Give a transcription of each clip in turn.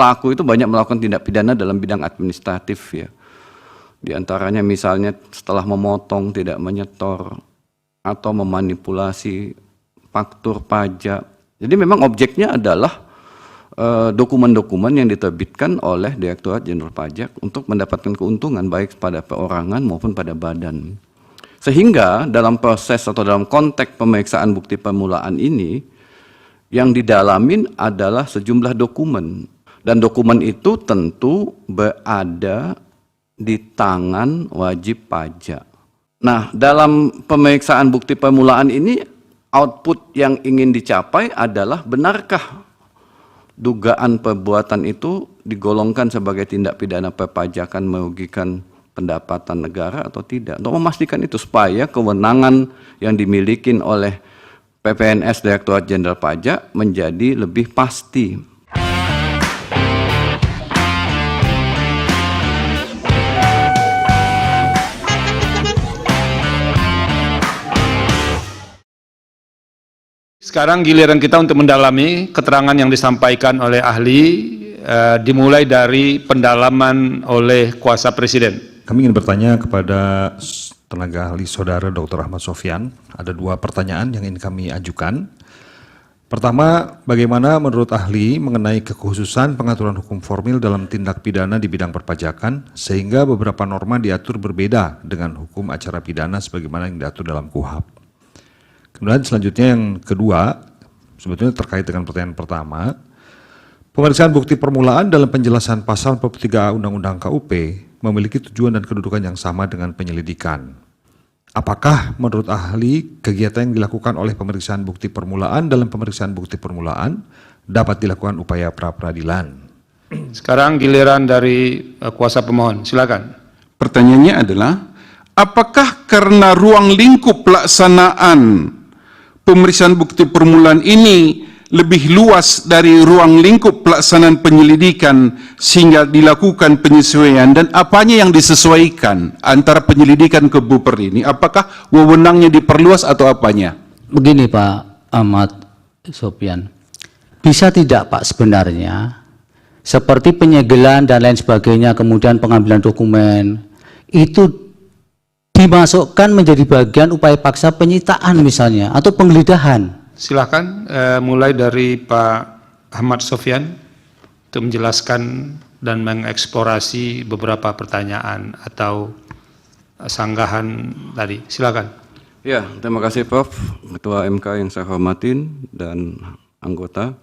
pelaku itu banyak melakukan tindak pidana dalam bidang administratif ya. Di antaranya misalnya setelah memotong tidak menyetor atau memanipulasi faktur pajak. Jadi memang objeknya adalah dokumen-dokumen yang diterbitkan oleh Direktorat Jenderal Pajak untuk mendapatkan keuntungan baik pada perorangan maupun pada badan. Sehingga dalam proses atau dalam konteks pemeriksaan bukti permulaan ini, yang didalamin adalah sejumlah dokumen. Dan dokumen itu tentu berada di tangan wajib pajak. Nah, dalam pemeriksaan bukti permulaan ini, output yang ingin dicapai adalah benarkah dugaan perbuatan itu digolongkan sebagai tindak pidana perpajakan merugikan pendapatan negara atau tidak. Untuk memastikan itu supaya kewenangan yang dimiliki oleh PPNS Direktorat Jenderal Pajak menjadi lebih pasti. Sekarang giliran kita untuk mendalami keterangan yang disampaikan oleh ahli, dimulai dari pendalaman oleh kuasa Presiden. Kami ingin bertanya kepada tenaga ahli saudara Dr. Ahmad Sofyan. Ada 2 pertanyaan yang ingin kami ajukan. Pertama, bagaimana menurut ahli mengenai kekhususan pengaturan hukum formil dalam tindak pidana di bidang perpajakan sehingga beberapa norma diatur berbeda dengan hukum acara pidana sebagaimana yang diatur dalam KUHP. Kemudian selanjutnya yang kedua, sebetulnya terkait dengan pertanyaan pertama, pemeriksaan bukti permulaan dalam penjelasan pasal 43 Undang-Undang KUP memiliki tujuan dan kedudukan yang sama dengan penyelidikan. Apakah menurut ahli kegiatan yang dilakukan oleh pemeriksaan bukti permulaan dalam pemeriksaan bukti permulaan dapat dilakukan upaya pra-peradilan? Sekarang giliran dari kuasa pemohon, silakan. Pertanyaannya adalah, apakah karena ruang lingkup pelaksanaan pemeriksaan bukti permulaan ini lebih luas dari ruang lingkup pelaksanaan penyelidikan sehingga dilakukan penyesuaian, dan apanya yang disesuaikan antara penyelidikan ke Buper ini? Apakah wewenangnya diperluas atau apanya? Begini Pak Ahmad Sofyan, bisa tidak Pak sebenarnya seperti penyegelan dan lain sebagainya, kemudian pengambilan dokumen itu dimasukkan menjadi bagian upaya paksa penyitaan misalnya atau penggeledahan? Silakan mulai dari Pak Ahmad Sofyan untuk menjelaskan dan mengeksplorasi beberapa pertanyaan atau sanggahan tadi. Silakan. Ya, terima kasih Prof. Ketua MK yang saya hormatin dan anggota,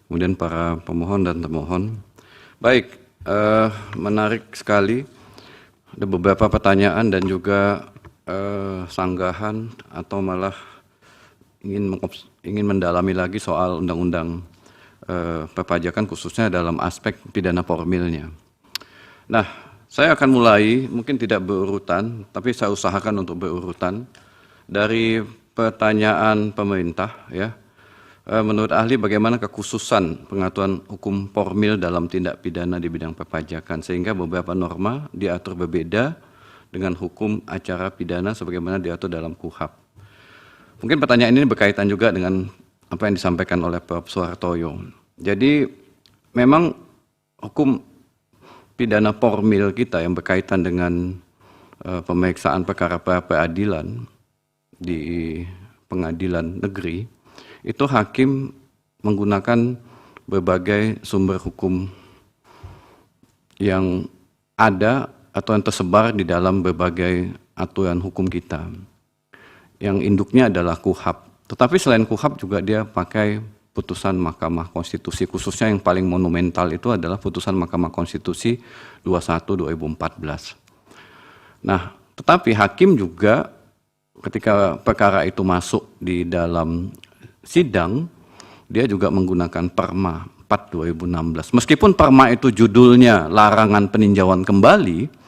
kemudian para pemohon dan termohon. Baik, menarik sekali. Ada beberapa pertanyaan dan juga sanggahan atau malah ingin mendalami lagi soal undang-undang perpajakan khususnya dalam aspek pidana formilnya. Nah, saya akan mulai mungkin tidak berurutan, tapi saya usahakan untuk berurutan dari pertanyaan pemerintah ya. Menurut ahli bagaimana kekhususan pengaturan hukum formil dalam tindak pidana di bidang perpajakan sehingga beberapa norma diatur berbeda dengan hukum acara pidana sebagaimana diatur dalam KUHP. Mungkin pertanyaan ini berkaitan juga dengan apa yang disampaikan oleh Prof. Suhartoyo. Jadi memang hukum pidana formil kita yang berkaitan dengan pemeriksaan perkara peradilan di pengadilan negeri, itu hakim menggunakan berbagai sumber hukum yang ada atau yang tersebar di dalam berbagai aturan hukum kita. Yang induknya adalah KUHP. Tetapi selain KUHP juga dia pakai putusan Mahkamah Konstitusi, khususnya yang paling monumental itu adalah putusan Mahkamah Konstitusi 21/2014. Nah, tetapi hakim juga ketika perkara itu masuk di dalam sidang, dia juga menggunakan Perma 4/2016. Meskipun Perma itu judulnya larangan peninjauan kembali,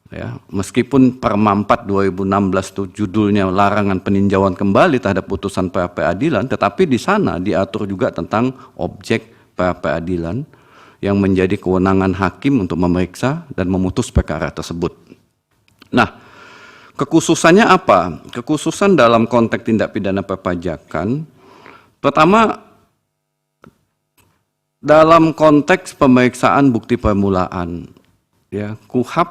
ya, meskipun Perma 4/2016 itu judulnya larangan peninjauan kembali terhadap putusan pra peradilan, tetapi di sana diatur juga tentang objek pra peradilan yang menjadi kewenangan hakim untuk memeriksa dan memutus perkara tersebut. Nah, kekhususannya apa? Kekhususan dalam konteks tindak pidana perpajakan, pertama, dalam konteks pemeriksaan bukti permulaan, ya, KUHP,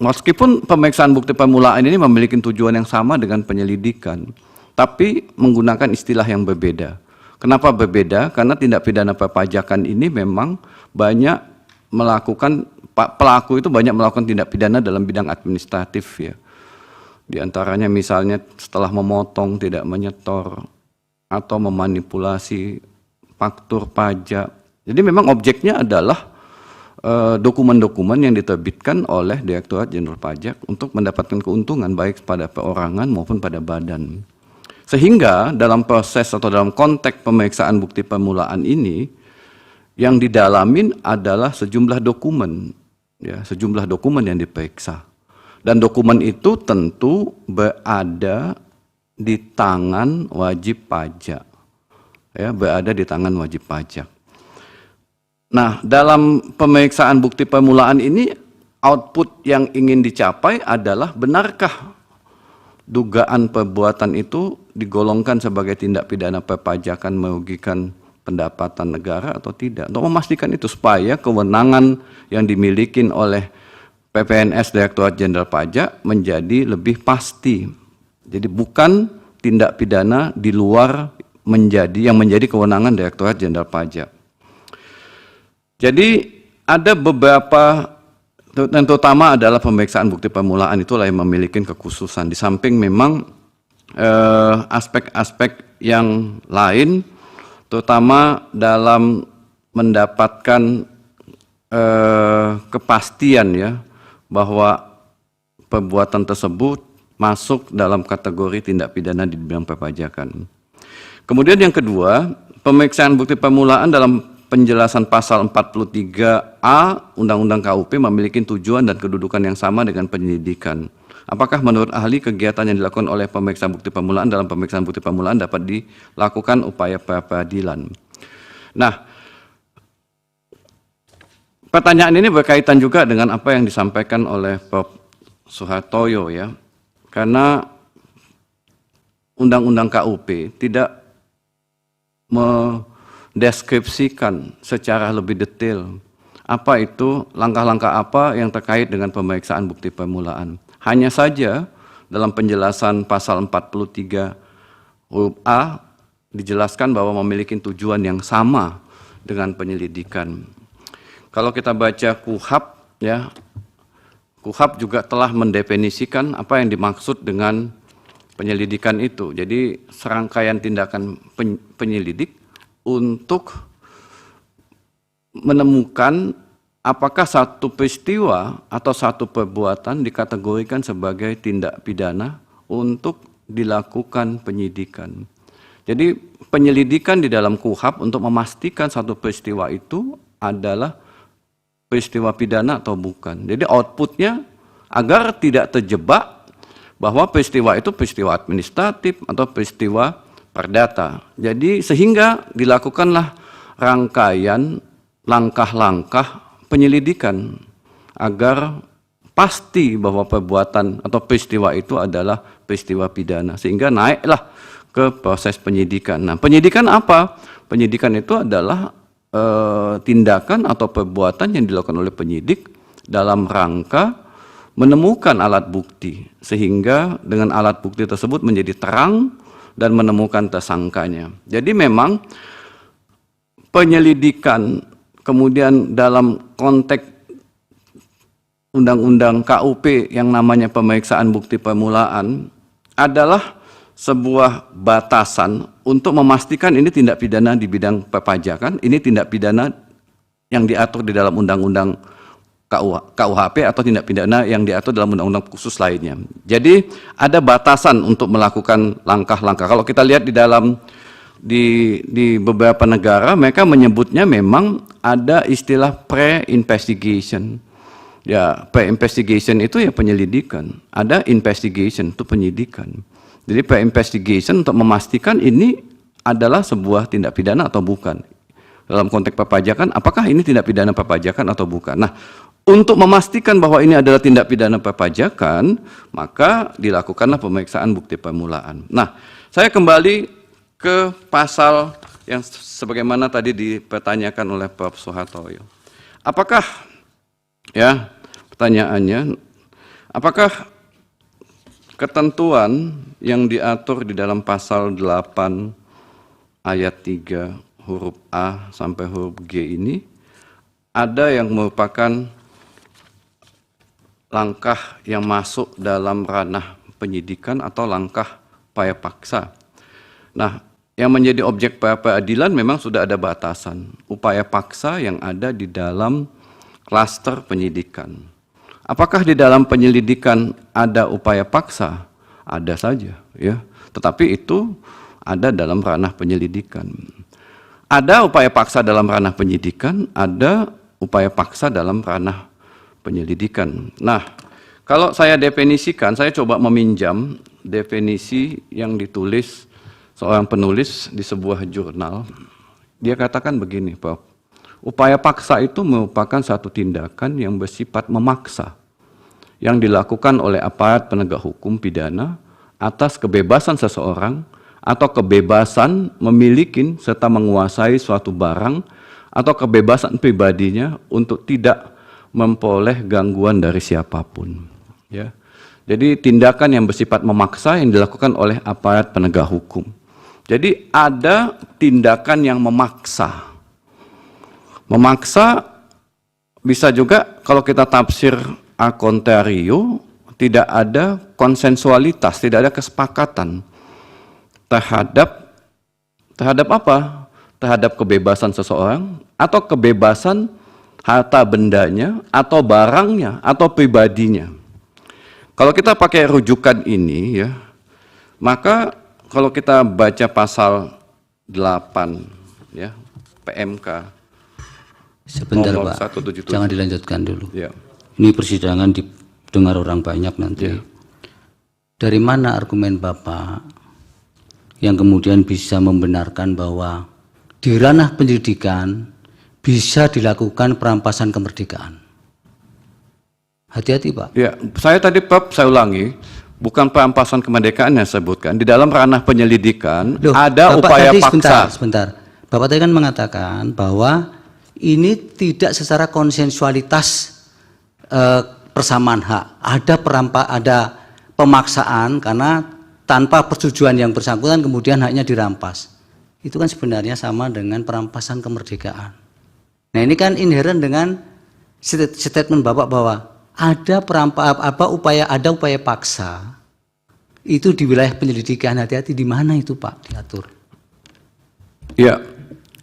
meskipun pemeriksaan bukti permulaan ini memiliki tujuan yang sama dengan penyelidikan, tapi menggunakan istilah yang berbeda. Kenapa berbeda? Karena tindak pidana perpajakan ini memang banyak melakukan, pelaku itu banyak melakukan tindak pidana dalam bidang administratif, ya. Di antaranya misalnya setelah memotong, tidak menyetor, atau memanipulasi faktur pajak. Jadi memang objeknya adalah dokumen-dokumen yang diterbitkan oleh Direktorat Jenderal Pajak untuk mendapatkan keuntungan baik pada perorangan maupun pada badan. Sehingga dalam proses atau dalam konteks pemeriksaan bukti permulaan ini, yang didalamin adalah sejumlah dokumen, ya, sejumlah dokumen yang diperiksa. Dan dokumen itu tentu berada di tangan wajib pajak, ya, berada di tangan wajib pajak. Nah, dalam pemeriksaan bukti permulaan ini, output yang ingin dicapai adalah benarkah dugaan perbuatan itu digolongkan sebagai tindak pidana perpajakan merugikan pendapatan negara atau tidak. Untuk memastikan itu supaya kewenangan yang dimiliki oleh PPNS Direktorat Jenderal Pajak menjadi lebih pasti. Jadi bukan tindak pidana di luar yang menjadi kewenangan Direktorat Jenderal Pajak. Jadi ada beberapa, dan terutama adalah pemeriksaan bukti permulaan itulah yang memiliki kekhususan. Di samping memang aspek-aspek yang lain, terutama dalam mendapatkan kepastian, ya, bahwa perbuatan tersebut masuk dalam kategori tindak pidana di bidang perpajakan. Kemudian yang kedua, pemeriksaan bukti permulaan dalam penjelasan pasal 43A Undang-Undang KUP memiliki tujuan dan kedudukan yang sama dengan penyelidikan. Apakah menurut ahli kegiatan yang dilakukan oleh pemeriksaan bukti permulaan dalam pemeriksaan bukti permulaan dapat dilakukan upaya pra-peradilan? Nah, pertanyaan ini berkaitan juga dengan apa yang disampaikan oleh Prof. Suhartoyo, ya. Karena Undang-Undang KUP tidak mendeskripsikan secara lebih detail apa itu langkah-langkah apa yang terkait dengan pemeriksaan bukti permulaan. Hanya saja dalam penjelasan pasal 43 huruf A dijelaskan bahwa memiliki tujuan yang sama dengan penyelidikan. Kalau kita baca KUHP, ya, KUHP juga telah mendefinisikan apa yang dimaksud dengan penyelidikan itu. Jadi serangkaian tindakan penyelidik untuk menemukan apakah satu peristiwa atau satu perbuatan dikategorikan sebagai tindak pidana untuk dilakukan penyidikan. Jadi penyelidikan di dalam KUHP untuk memastikan satu peristiwa itu adalah peristiwa pidana atau bukan. Jadi outputnya agar tidak terjebak bahwa peristiwa itu peristiwa administratif atau peristiwa perdata. Jadi sehingga dilakukanlah rangkaian langkah-langkah penyelidikan agar pasti bahwa perbuatan atau peristiwa itu adalah peristiwa pidana. Sehingga naiklah ke proses penyidikan. Nah, penyidikan apa? Penyidikan itu adalah tindakan atau perbuatan yang dilakukan oleh penyidik dalam rangka menemukan alat bukti, sehingga dengan alat bukti tersebut menjadi terang dan menemukan tersangkanya. Jadi memang penyelidikan kemudian dalam konteks Undang-Undang KUP yang namanya pemeriksaan bukti permulaan adalah sebuah batasan untuk memastikan ini tindak pidana di bidang perpajakan, ini tindak pidana yang diatur di dalam Undang-Undang KUHP atau tindak pidana yang diatur dalam undang-undang khusus lainnya. Jadi ada batasan untuk melakukan langkah-langkah. Kalau kita lihat di dalam di beberapa negara, mereka menyebutnya memang ada istilah pre-investigation. Ya, pre-investigation itu ya penyelidikan. Ada investigation itu penyidikan. Jadi pre-investigation untuk memastikan ini adalah sebuah tindak pidana atau bukan. Dalam konteks perpajakan, apakah ini tindak pidana perpajakan atau bukan. Nah, untuk memastikan bahwa ini adalah tindak pidana perpajakan, maka dilakukanlah pemeriksaan bukti permulaan. Nah, saya kembali ke pasal yang sebagaimana tadi dipertanyakan oleh Prof. Soehartoyo. Apakah, ya pertanyaannya, apakah ketentuan yang diatur di dalam pasal 8 ayat 3 huruf A sampai huruf G ini ada yang merupakan langkah yang masuk dalam ranah penyidikan atau langkah upaya paksa? Nah, yang menjadi objek pra peradilan memang sudah ada batasan upaya paksa yang ada di dalam klaster penyidikan. Apakah di dalam penyelidikan ada upaya paksa? Ada saja, ya. Tetapi itu ada dalam ranah penyelidikan. Ada upaya paksa dalam ranah penyidikan, ada upaya paksa dalam ranah penyelidikan. Nah, kalau saya definisikan, saya coba meminjam definisi yang ditulis seorang penulis di sebuah jurnal. Dia katakan begini, Prof. Upaya paksa itu merupakan satu tindakan yang bersifat memaksa, yang dilakukan oleh aparat penegak hukum pidana atas kebebasan seseorang atau kebebasan memiliki serta menguasai suatu barang atau kebebasan pribadinya untuk tidak memperoleh gangguan dari siapapun. Ya. Jadi tindakan yang bersifat memaksa yang dilakukan oleh aparat penegak hukum. Jadi ada tindakan yang memaksa. Memaksa bisa juga kalau kita tafsir a contrario, tidak ada konsensualitas, tidak ada kesepakatan terhadap apa? Terhadap kebebasan seseorang atau kebebasan harta bendanya atau barangnya atau pribadinya. Kalau kita pakai rujukan ini, ya, maka kalau kita baca pasal 8, ya, PMK Sebentar nomor Pak, 177. jangan dilanjutkan dulu. Ya. Ini persidangan didengar orang banyak nanti. Ya. Dari mana argumen Bapak yang kemudian bisa membenarkan bahwa di ranah pendidikan bisa dilakukan perampasan kemerdekaan? Hati-hati Pak. Ya, saya tadi Prof, saya ulangi, bukan perampasan kemerdekaan yang saya sebutkan. Di dalam ranah penyelidikan Loh, ada Bapak upaya tadi, paksa. Sebentar. Bapak tadi kan mengatakan bahwa ini tidak secara konsensualitas persamaan hak. Ada pemaksaan karena tanpa persetujuan yang bersangkutan kemudian haknya dirampas. Itu kan sebenarnya sama dengan perampasan kemerdekaan. Nah, ini kan inheren dengan statement Bapak bahwa ada upaya paksa itu di wilayah penyelidikan. Hati-hati di mana itu Pak diatur? Ya,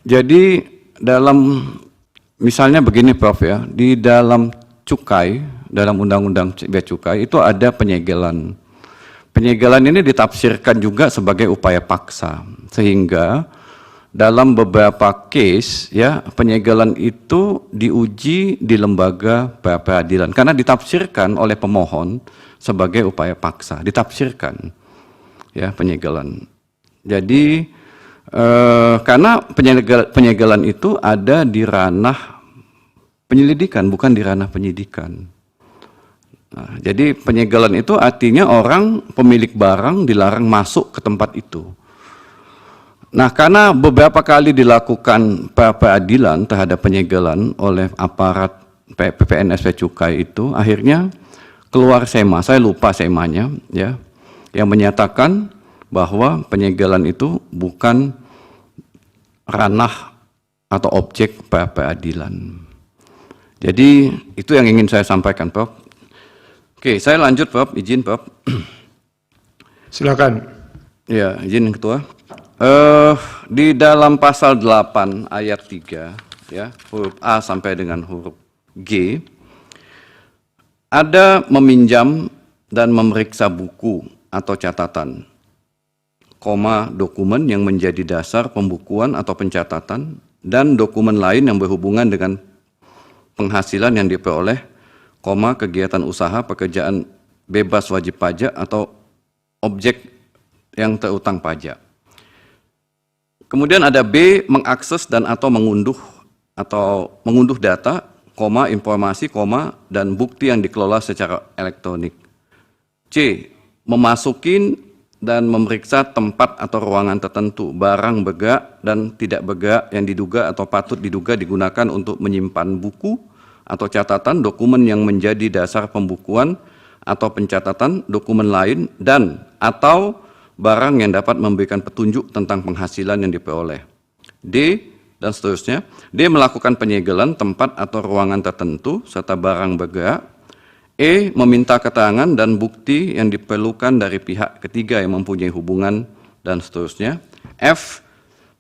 jadi dalam misalnya begini Prof, ya, di dalam cukai, dalam undang-undang bea cukai itu ada penyegelan. Penyegelan ini ditafsirkan juga sebagai upaya paksa, sehingga dalam beberapa case, ya, penyegelan itu diuji di lembaga pra peradilan karena ditafsirkan oleh pemohon sebagai upaya paksa, ditafsirkan, ya, penyegelan. Jadi karena penyegelan itu ada di ranah penyelidikan, bukan di ranah penyidikan. Nah, jadi penyegelan itu artinya orang pemilik barang dilarang masuk ke tempat itu. Nah, karena beberapa kali dilakukan pra peradilan terhadap penyegelan oleh aparat PPNS Bea Cukai itu, akhirnya keluar SEMA, saya lupa SEMA-nya, ya, yang menyatakan bahwa penyegelan itu bukan ranah atau objek pra peradilan. Jadi itu yang ingin saya sampaikan, Prof. Oke, saya lanjut, Prof. Izin, Prof. Silakan. Ya, izin Ketua. Di dalam pasal 8 ayat 3, ya, huruf A sampai dengan huruf G, ada meminjam dan memeriksa buku atau catatan, dokumen yang menjadi dasar pembukuan atau pencatatan, dan dokumen lain yang berhubungan dengan penghasilan yang diperoleh, kegiatan usaha, pekerjaan bebas wajib pajak atau objek yang terutang pajak. Kemudian ada B, mengakses dan atau mengunduh data, informasi, dan bukti yang dikelola secara elektronik. C, memasukin dan memeriksa tempat atau ruangan tertentu, barang bergerak dan tidak bergerak yang diduga atau patut diduga digunakan untuk menyimpan buku atau catatan, dokumen yang menjadi dasar pembukuan atau pencatatan, dokumen lain, dan atau barang yang dapat memberikan petunjuk tentang penghasilan yang diperoleh. D, dan seterusnya. D, melakukan penyegelan tempat atau ruangan tertentu serta barang bergerak. E, meminta keterangan dan bukti yang diperlukan dari pihak ketiga yang mempunyai hubungan, dan seterusnya. F,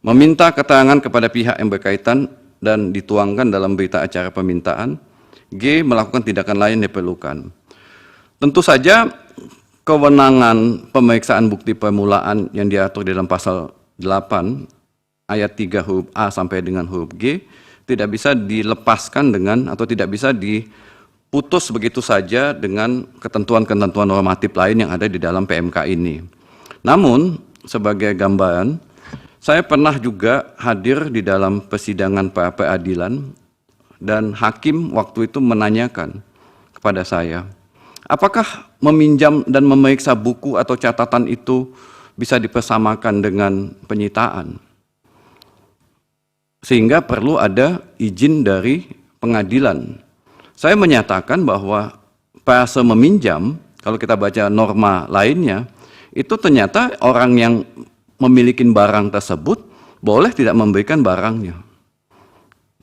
meminta keterangan kepada pihak yang berkaitan dan dituangkan dalam berita acara permintaan. G, melakukan tindakan lain yang diperlukan. Tentu saja kewenangan pemeriksaan bukti permulaan yang diatur dalam pasal 8 ayat 3 huruf A sampai dengan huruf G tidak bisa dilepaskan dengan atau tidak bisa diputus begitu saja dengan ketentuan-ketentuan normatif lain yang ada di dalam PMK ini. Namun, sebagai gambaran, saya pernah juga hadir di dalam persidangan pra peradilan dan hakim waktu itu menanyakan kepada saya, apakah meminjam dan memeriksa buku atau catatan itu bisa dipersamakan dengan penyitaan? Sehingga perlu ada izin dari pengadilan. Saya menyatakan bahwa fase meminjam, kalau kita baca norma lainnya, itu ternyata orang yang memiliki barang tersebut boleh tidak memberikan barangnya.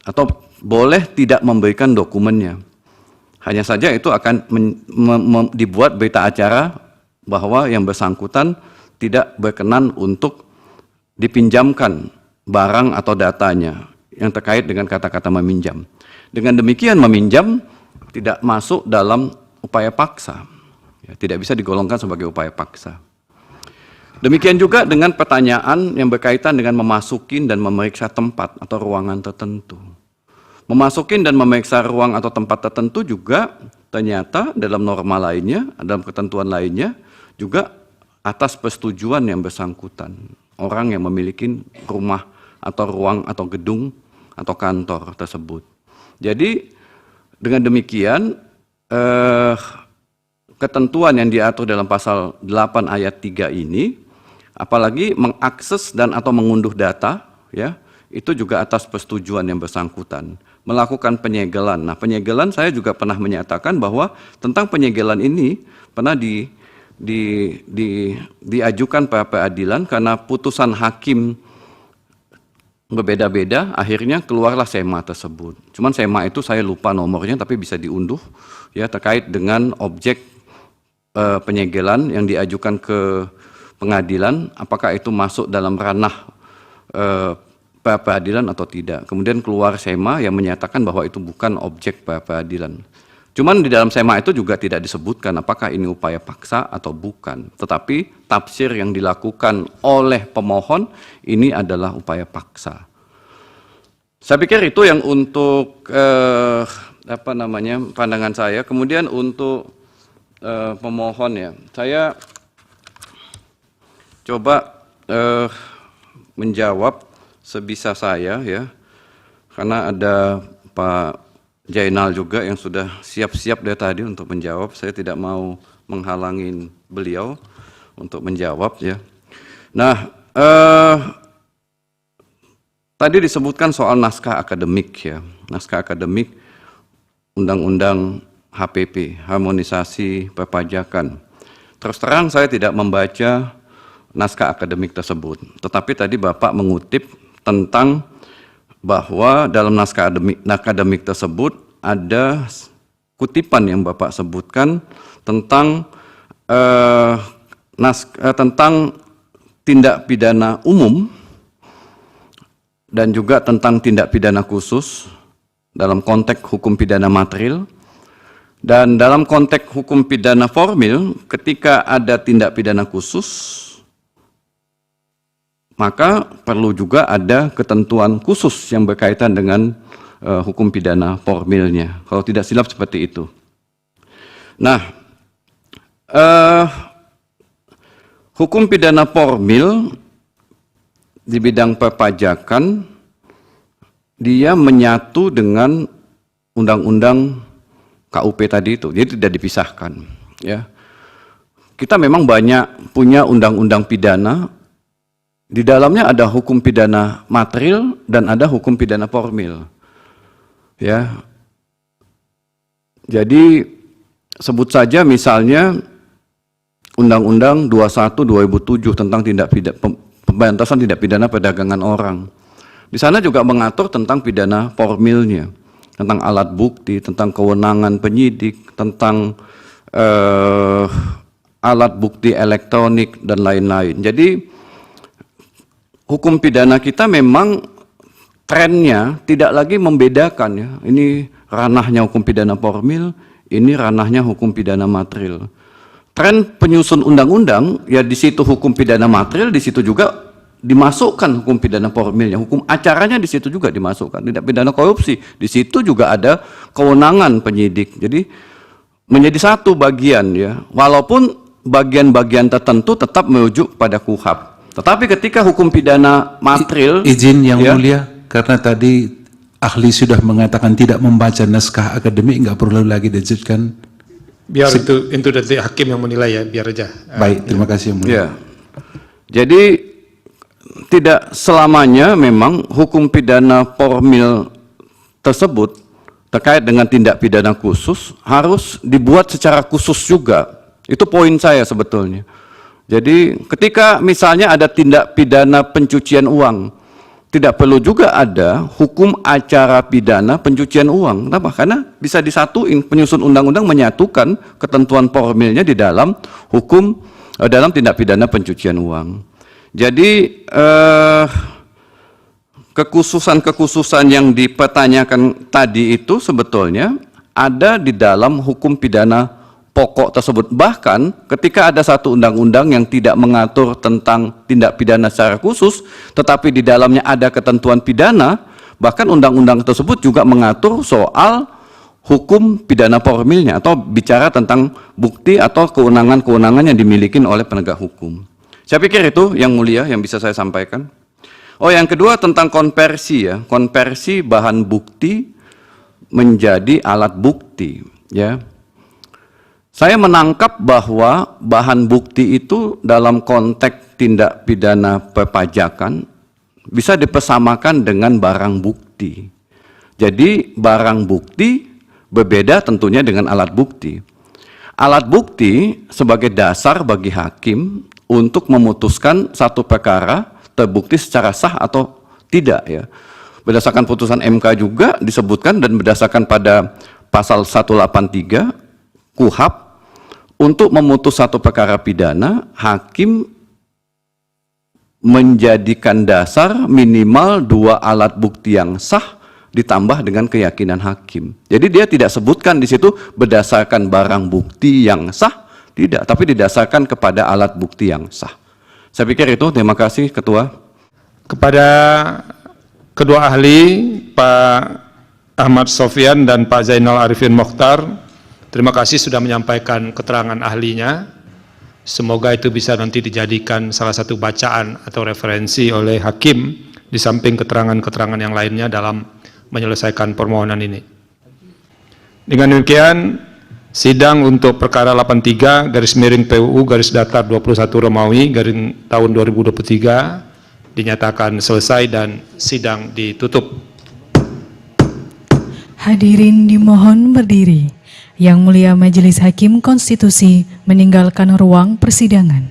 Atau boleh tidak memberikan dokumennya. Hanya saja itu akan dibuat berita acara bahwa yang bersangkutan tidak berkenan untuk dipinjamkan barang atau datanya yang terkait dengan kata-kata meminjam. Dengan demikian meminjam tidak masuk dalam upaya paksa, ya, tidak bisa digolongkan sebagai upaya paksa. Demikian juga dengan pertanyaan yang berkaitan dengan memasukin dan memeriksa tempat atau ruangan tertentu. Memasukin dan memeriksa ruang atau tempat tertentu juga ternyata dalam norma lainnya, dalam ketentuan lainnya, juga atas persetujuan yang bersangkutan. Orang yang memiliki rumah atau ruang atau gedung atau kantor tersebut. Jadi dengan demikian ketentuan yang diatur dalam pasal 8 ayat 3 ini, apalagi mengakses dan atau mengunduh data, ya, itu juga atas persetujuan yang bersangkutan. Melakukan penyegelan. Nah, penyegelan saya juga pernah menyatakan bahwa tentang penyegelan ini pernah diajukan pra peradilan karena putusan hakim berbeda-beda, akhirnya keluarlah SEMA tersebut. Cuman SEMA itu saya lupa nomornya, tapi bisa diunduh, ya, terkait dengan objek penyegelan yang diajukan ke pengadilan, apakah itu masuk dalam ranah pra peradilan atau tidak. Kemudian keluar SEMA yang menyatakan bahwa itu bukan objek pra peradilan. Cuman di dalam SEMA itu juga tidak disebutkan apakah ini upaya paksa atau bukan. Tetapi tafsir yang dilakukan oleh pemohon ini adalah upaya paksa. Saya pikir itu yang untuk pandangan saya. Kemudian untuk pemohon, ya, saya coba menjawab sebisa saya, ya, karena ada Pak Jainal juga yang sudah siap-siap dari tadi untuk menjawab. Saya tidak mau menghalangi beliau untuk menjawab, ya. Nah, tadi disebutkan soal naskah akademik, ya, naskah akademik Undang-Undang HPP, Harmonisasi Perpajakan. Terus terang saya tidak membaca naskah akademik tersebut, tetapi tadi Bapak mengutip tentang bahwa dalam naskah akademik tersebut ada kutipan yang Bapak sebutkan tentang tentang tindak pidana umum dan juga tentang tindak pidana khusus dalam konteks hukum pidana material. Dan dalam konteks hukum pidana formil, ketika ada tindak pidana khusus, maka perlu juga ada ketentuan khusus yang berkaitan dengan hukum pidana formilnya. Kalau tidak silap seperti itu. Nah, hukum pidana formil di bidang perpajakan, dia menyatu dengan undang-undang KUP tadi itu, jadi tidak dipisahkan. Ya. kita memang banyak punya undang-undang pidana, di dalamnya ada hukum pidana material dan ada hukum pidana formil. Ya. Jadi sebut saja misalnya Undang-Undang 21 2007 tentang pemberantasan tindak pidana perdagangan orang. Di sana juga mengatur tentang pidana formilnya, tentang alat bukti, tentang kewenangan penyidik, tentang alat bukti elektronik dan lain-lain. Jadi hukum pidana kita memang trennya tidak lagi membedakan ya. Ini ranahnya hukum pidana formil, ini ranahnya hukum pidana material. Tren penyusun undang-undang ya di situ hukum pidana material, di situ juga dimasukkan hukum pidana formilnya, hukum acaranya di situ juga dimasukkan. Tindak pidana korupsi di situ juga ada kewenangan penyidik. Jadi menjadi satu bagian ya. Walaupun bagian-bagian tertentu tetap merujuk pada KUHP. Tetapi ketika hukum pidana material izin yang ya, mulia, karena tadi ahli sudah mengatakan tidak membaca naskah akademik, nggak perlu lagi dilanjutkan. Biar itu dari hakim yang menilai ya, biar aja. Baik, terima kasih yang mulia. ya. Jadi tidak selamanya memang hukum pidana formil tersebut terkait dengan tindak pidana khusus harus dibuat secara khusus juga. Itu poin saya sebetulnya. Jadi ketika misalnya ada tindak pidana pencucian uang, tidak perlu juga ada hukum acara pidana pencucian uang. Kenapa? Karena bisa disatuin, penyusun undang-undang menyatukan ketentuan formilnya di dalam hukum, dalam tindak pidana pencucian uang. Jadi kekhususan-kekhususan yang dipertanyakan tadi itu sebetulnya ada di dalam hukum pidana pokok tersebut. Bahkan ketika ada satu undang-undang yang tidak mengatur tentang tindak pidana secara khusus, tetapi di dalamnya ada ketentuan pidana, bahkan undang-undang tersebut juga mengatur soal hukum pidana formilnya atau bicara tentang bukti atau kewenangan-kewenangan yang dimiliki oleh penegak hukum. Saya pikir itu yang mulia yang bisa saya sampaikan. Oh, yang kedua tentang konversi ya, konversi bahan bukti menjadi alat bukti ya. Saya menangkap bahwa bahan bukti itu dalam konteks tindak pidana perpajakan bisa dipersamakan dengan barang bukti. Jadi barang bukti berbeda tentunya dengan alat bukti. Alat bukti sebagai dasar bagi hakim untuk memutuskan satu perkara terbukti secara sah atau tidak ya. Berdasarkan putusan MK juga disebutkan dan berdasarkan pada pasal 183 KUHP, untuk memutus satu perkara pidana, hakim menjadikan dasar minimal 2 alat bukti yang sah ditambah dengan keyakinan hakim. Jadi dia tidak sebutkan di situ berdasarkan barang bukti yang sah, tidak, tapi didasarkan kepada alat bukti yang sah. Saya pikir itu, terima kasih Ketua. Kepada kedua ahli, Pak Ahmad Sofyan dan Pak Zainal Arifin Mokhtar, terima kasih sudah menyampaikan keterangan ahlinya. Semoga itu bisa nanti dijadikan salah satu bacaan atau referensi oleh hakim di samping keterangan-keterangan yang lainnya dalam menyelesaikan permohonan ini. Dengan demikian, sidang untuk perkara 83/PUU/21 Romawi tahun 2023 dinyatakan selesai dan sidang ditutup. Hadirin dimohon berdiri. Yang Mulia Majelis Hakim Konstitusi meninggalkan ruang persidangan.